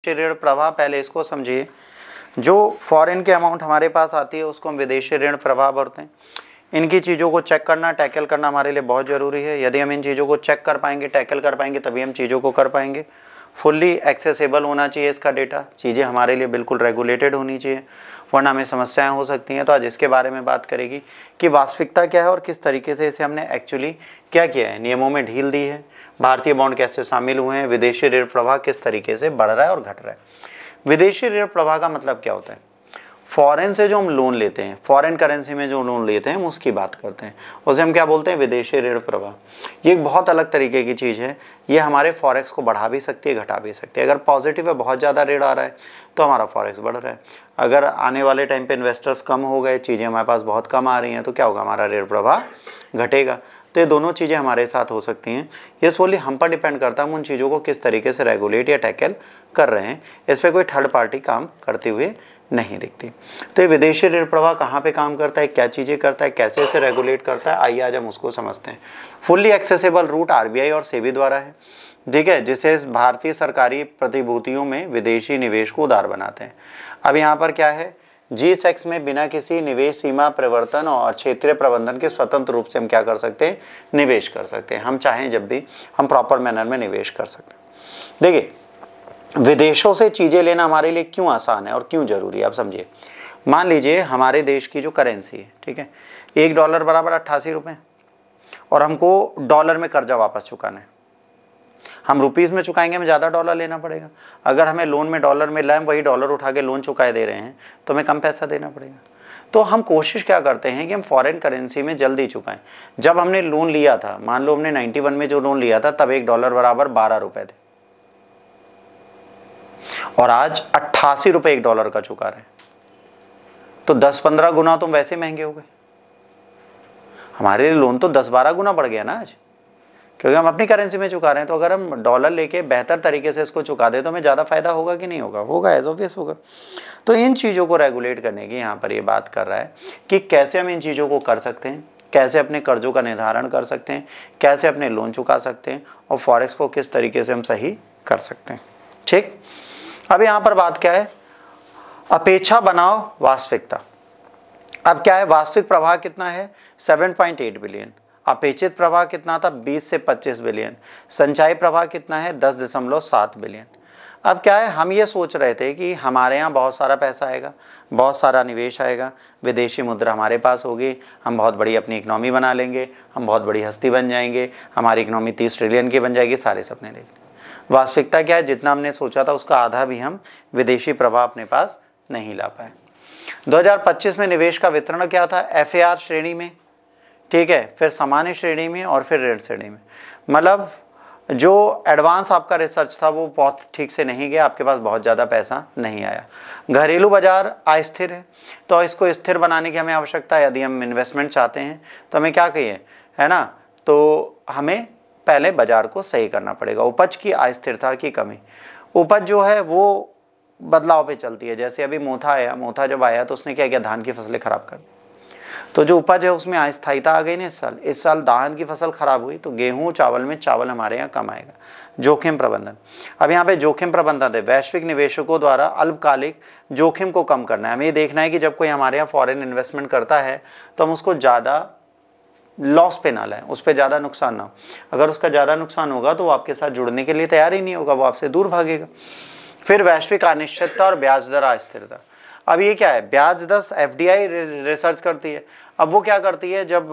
विदेशी ऋण प्रवाह, पहले इसको समझिए। जो फॉरेन के अमाउंट हमारे पास आती है उसको हम विदेशी ऋण प्रवाह बोलते हैं। इनकी चीज़ों को चेक करना, टैकल करना हमारे लिए बहुत ज़रूरी है। यदि हम इन चीज़ों को चेक कर पाएंगे, टैकल कर पाएंगे, तभी हम चीज़ों को कर पाएंगे। फुल्ली एक्सेसिबल होना चाहिए इसका डेटा, चीज़ें हमारे लिए बिल्कुल रेगुलेटेड होनी चाहिए, वरना हमें समस्याएं हो सकती हैं। तो आज इसके बारे में बात करेगी कि वास्तविकता क्या है और किस तरीके से इसे हमने एक्चुअली क्या किया है, नियमों में ढील दी है, भारतीय बॉन्ड कैसे शामिल हुए हैं, विदेशी ऋण प्रवाह किस तरीके से बढ़ रहा है और घट रहा है। विदेशी ऋण प्रवाह का मतलब क्या होता है? फॉरेन से जो हम लोन लेते हैं, फॉरेन करेंसी में जो लोन लेते हैं हम उसकी बात करते हैं, उसे हम क्या बोलते हैं? विदेशी ऋण प्रवाह। ये एक बहुत अलग तरीके की चीज़ है। ये हमारे फॉरेक्स को बढ़ा भी सकती है, घटा भी सकती है। अगर पॉजिटिव है, बहुत ज़्यादा ऋण आ रहा है, तो हमारा फॉरेक्स बढ़ रहा है। अगर आने वाले टाइम पे इन्वेस्टर्स कम हो गए, चीज़ें हमारे पास बहुत कम आ रही हैं, तो क्या होगा? हमारा ऋण प्रवाह घटेगा। तो ये दोनों चीज़ें हमारे साथ हो सकती हैं। ये सोली हम पर डिपेंड करता है हम उन चीज़ों को किस तरीके से रेगुलेट या टैकल कर रहे हैं। इस पर कोई थर्ड पार्टी काम करते हुए नहीं दिखती। तो ये विदेशी ऋण प्रवाह कहाँ पे काम करता है, क्या चीज़ें करता है, कैसे इसे रेगुलेट करता है, आइए आज हम उसको समझते हैं। फुल्ली एक्सेसिबल रूट आरबीआई और सेबी द्वारा है, ठीक है, जिसे भारतीय सरकारी प्रतिभूतियों में विदेशी निवेश को उदार बनाते हैं। अब यहाँ पर क्या है, G-SEX में बिना किसी निवेश सीमा परिवर्तन और क्षेत्रीय प्रबंधन के स्वतंत्र रूप से हम क्या कर सकते हैं? निवेश कर सकते हैं। हम चाहें जब भी हम प्रॉपर मैनर में निवेश कर सकते हैं। देखिए, विदेशों से चीज़ें लेना हमारे लिए क्यों आसान है और क्यों ज़रूरी है, आप समझिए। मान लीजिए हमारे देश की जो करेंसी है, ठीक है, $1 बराबर 88 रुपये, और हमको डॉलर में कर्जा वापस चुकाना है। हम रुपीज़ में चुकाएंगे, हमें ज़्यादा डॉलर लेना पड़ेगा। अगर हमें लोन में डॉलर मिल रहा है, वही डॉलर उठा के लोन चुकाए दे रहे हैं, तो हमें कम पैसा देना पड़ेगा। तो हम कोशिश क्या करते हैं कि हम फॉरेन करेंसी में जल्दी चुकाएं। जब हमने लोन लिया था, मान लो हमने 91 में जो लोन लिया था, तब $1 बराबर 12 रुपये थे, और आज 88 रुपये $1 का चुका रहे हैं। तो 10-15 गुना तो वैसे महंगे हो गए। हमारे लिए लोन तो 10-12 गुना बढ़ गया ना आज, क्योंकि हम अपनी करेंसी में चुका रहे हैं। तो अगर हम डॉलर लेके बेहतर तरीके से इसको चुका दें तो हमें ज़्यादा फायदा होगा कि नहीं होगा? होगा, एज ऑब्वियस होगा। तो इन चीज़ों को रेगुलेट करने की यहाँ पर ये बात कर रहा है कि कैसे हम इन चीज़ों को कर सकते हैं, कैसे अपने कर्जों का निर्धारण कर सकते हैं, कैसे अपने लोन चुका सकते हैं, और फॉरेक्स को किस तरीके से हम सही कर सकते हैं। ठीक, अब यहाँ पर बात क्या है? अपेक्षा बनाओ वास्तविकता। अब क्या है, वास्तविक प्रवाह कितना है? 7.8 बिलियन। अपेक्षित प्रवाह कितना था? 20 से 25 बिलियन। संचयी प्रवाह कितना है? 10.7 बिलियन। अब क्या है, हम ये सोच रहे थे कि हमारे यहाँ बहुत सारा पैसा आएगा, बहुत सारा निवेश आएगा, विदेशी मुद्रा हमारे पास होगी, हम बहुत बड़ी अपनी इकनॉमी बना लेंगे, हम बहुत बड़ी हस्ती बन जाएंगे, हमारी इकनॉमी 30 ट्रिलियन की बन जाएगी, सारे सपने देख। वास्तविकता क्या है, जितना हमने सोचा था उसका आधा भी हम विदेशी प्रवाह अपने पास नहीं ला पाए। 2025 में निवेश का वितरण क्या था? FAR श्रेणी में, ठीक है, फिर सामान्य श्रेणी में, और फिर ऋण श्रेणी में। मतलब जो एडवांस आपका रिसर्च था वो बहुत ठीक से नहीं गया, आपके पास बहुत ज़्यादा पैसा नहीं आया। घरेलू बाजार अस्थिर है, तो इसको स्थिर बनाने की हमें आवश्यकता है। यदि हम इन्वेस्टमेंट चाहते हैं तो हमें क्या कहिए, है ना, तो हमें पहले बाजार को सही करना पड़ेगा। उपज की अस्थिरता की कमी, उपज जो है वो बदलाव पे चलती है। जैसे अभी मोथा आया, मोथा जब आया तो उसने क्या किया, धान की फसलें खराब कर दी, तो जो उपज है उसमें अस्थायीता आ गई ना। इस साल धान की फसल खराब हुई तो गेहूं चावल में चावल हमारे यहाँ कम आएगा। जोखिम प्रबंधन, अब यहाँ पे जोखिम प्रबंधन है, वैश्विक निवेशकों द्वारा अल्पकालिक जोखिम को कम करना है। हमें ये देखना है कि जब कोई हमारे यहाँ फॉरेन इन्वेस्टमेंट करता है तो हम उसको ज़्यादा लॉस पे ना लाएं, उस पर ज़्यादा नुकसान ना हो। अगर उसका ज़्यादा नुकसान होगा तो वो आपके साथ जुड़ने के लिए तैयार ही नहीं होगा, वो आपसे दूर भागेगा। फिर वैश्विक अनिश्चितता और ब्याज दर अस्थिरता। अब ये क्या है, ब्याज दर FDI रिसर्च करती है। अब वो क्या करती है, जब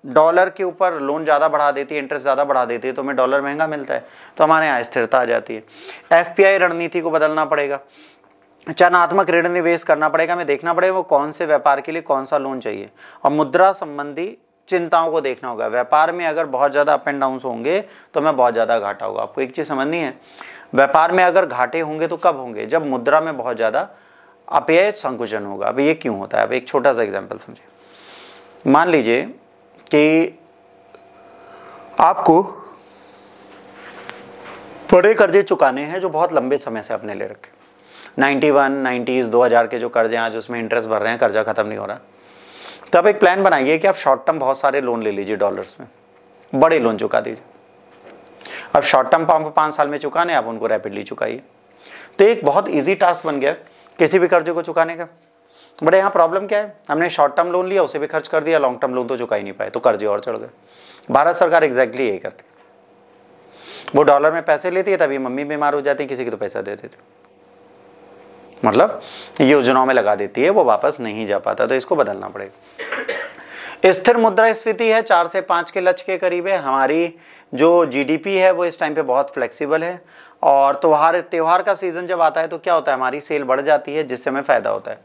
डॉलर के ऊपर लोन ज़्यादा बढ़ा देती है, इंटरेस्ट ज़्यादा बढ़ा देती है, तो हमें डॉलर महंगा मिलता है, तो हमारे यहाँ स्थिरता आ जाती है। FPI रणनीति को बदलना पड़ेगा, चयनात्मक ऋण निवेश करना पड़ेगा, हमें देखना पड़ेगा वो कौन से व्यापार के लिए कौन सा लोन चाहिए, और मुद्रा संबंधी चिंताओं को देखना होगा। व्यापार में अगर बहुत ज़्यादा अप एंड डाउन होंगे तो हमें बहुत ज़्यादा घाटा होगा। आपको एक चीज़ समझनी है, व्यापार में अगर घाटे होंगे तो कब होंगे, जब मुद्रा में बहुत ज़्यादा अपव्यय संकुचन होगा। अब ये क्यों होता है, अब एक छोटा सा एग्जांपल समझिए। मान लीजिए कि आपको बड़े कर्जे चुकाने हैं जो बहुत लंबे समय से आपने ले रखे, 91, 90s, 2000 के जो कर्जे आज उसमें इंटरेस्ट भर रहे हैं, कर्जा खत्म नहीं हो रहा। तब एक प्लान बनाइए कि आप शॉर्ट टर्म बहुत सारे लोन ले लीजिए, डॉलर्स में बड़े लोन चुका दीजिए। अब शॉर्ट टर्म 5 साल में चुकाने, आप उनको रैपिडली चुकाइए। तो एक बहुत ईजी टास्क बन गया किसी भी कर्जे को चुकाने का। बट यहाँ प्रॉब्लम क्या है, हमने शॉर्ट टर्म लोन लिया, उसे भी खर्च कर दिया, लॉन्ग टर्म लोन तो चुका ही नहीं पाए, तो कर्जे और चढ़ गए। भारत सरकार एग्जैक्टली यही करती है, वो डॉलर में पैसे लेती है, तभी मम्मी बीमार हो जाती है, किसी की तो पैसा दे देती, मतलब योजनाओं में लगा देती है, वो वापस नहीं जा पाता, तो इसको बदलना पड़ेगा। स्थिर मुद्रास्फीति है 4 से 5 के लक्ष्य के करीब है। हमारी जो जीडीपी है वो इस टाइम पे बहुत फ्लेक्सिबल है, और त्योहार का सीजन जब आता है तो क्या होता है, हमारी सेल बढ़ जाती है, जिससे हमें फायदा होता है।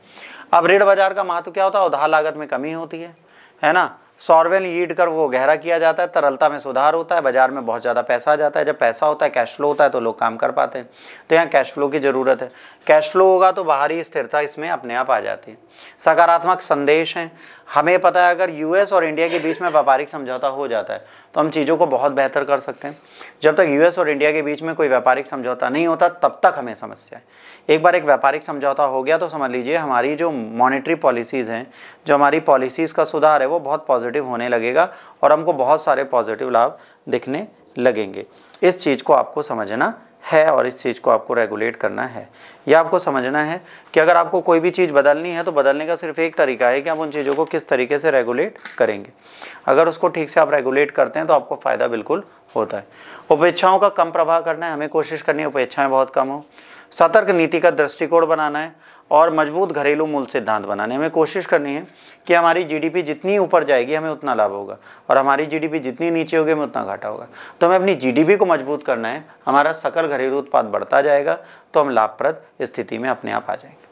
अब ऋण बाजार का महत्व क्या होता है, उधार लागत में कमी होती है ना। सॉवरेन यील्ड कर्व वो गहरा किया जाता है, तरलता में सुधार होता है, बाजार में बहुत ज़्यादा पैसा आ जाता है। जब पैसा होता है, कैश फ्लो होता है, तो लोग काम कर पाते हैं, तो यहाँ कैश फ्लो की ज़रूरत है। कैश फ्लो होगा तो बाहरी स्थिरता इसमें अपने आप आ जाती है। सकारात्मक संदेश हैं, हमें पता है अगर यूएस और इंडिया के बीच में व्यापारिक समझौता हो जाता है तो हम चीज़ों को बहुत बेहतर कर सकते हैं। जब तक यूएस और इंडिया के बीच में कोई व्यापारिक समझौता नहीं होता तब तक हमें समस्या है। एक बार एक व्यापारिक समझौता हो गया तो समझ लीजिए हमारी जो मॉनेटरी पॉलिसीज़ हैं, जो हमारी पॉलिसीज़ का सुधार है, वो बहुत पॉजिटिव होने लगेगा और हमको बहुत सारे पॉजिटिव लाभ दिखने लगेंगे। इस चीज़ को आपको समझना है और इस चीज़ को आपको रेगुलेट करना है। यह आपको समझना है कि अगर आपको कोई भी चीज़ बदलनी है तो बदलने का सिर्फ एक तरीका है कि आप उन चीज़ों को किस तरीके से रेगुलेट करेंगे। अगर उसको ठीक से आप रेगुलेट करते हैं तो आपको फ़ायदा बिल्कुल होता है। उपेक्षाओं का कम प्रभाव करना है, हमें कोशिश करनी है उपेक्षाएँ बहुत कम हो। सतर्क नीति का दृष्टिकोण बनाना है और मजबूत घरेलू मूल सिद्धांत बनाने, हमें कोशिश करनी है कि हमारी जीडीपी जितनी ऊपर जाएगी हमें उतना लाभ होगा और हमारी जीडीपी जितनी नीचे होगी हमें उतना घाटा होगा। तो हमें अपनी जीडीपी को मजबूत करना है, हमारा सकल घरेलू उत्पाद बढ़ता जाएगा तो हम लाभप्रद स्थिति में अपने आप आ जाएंगे।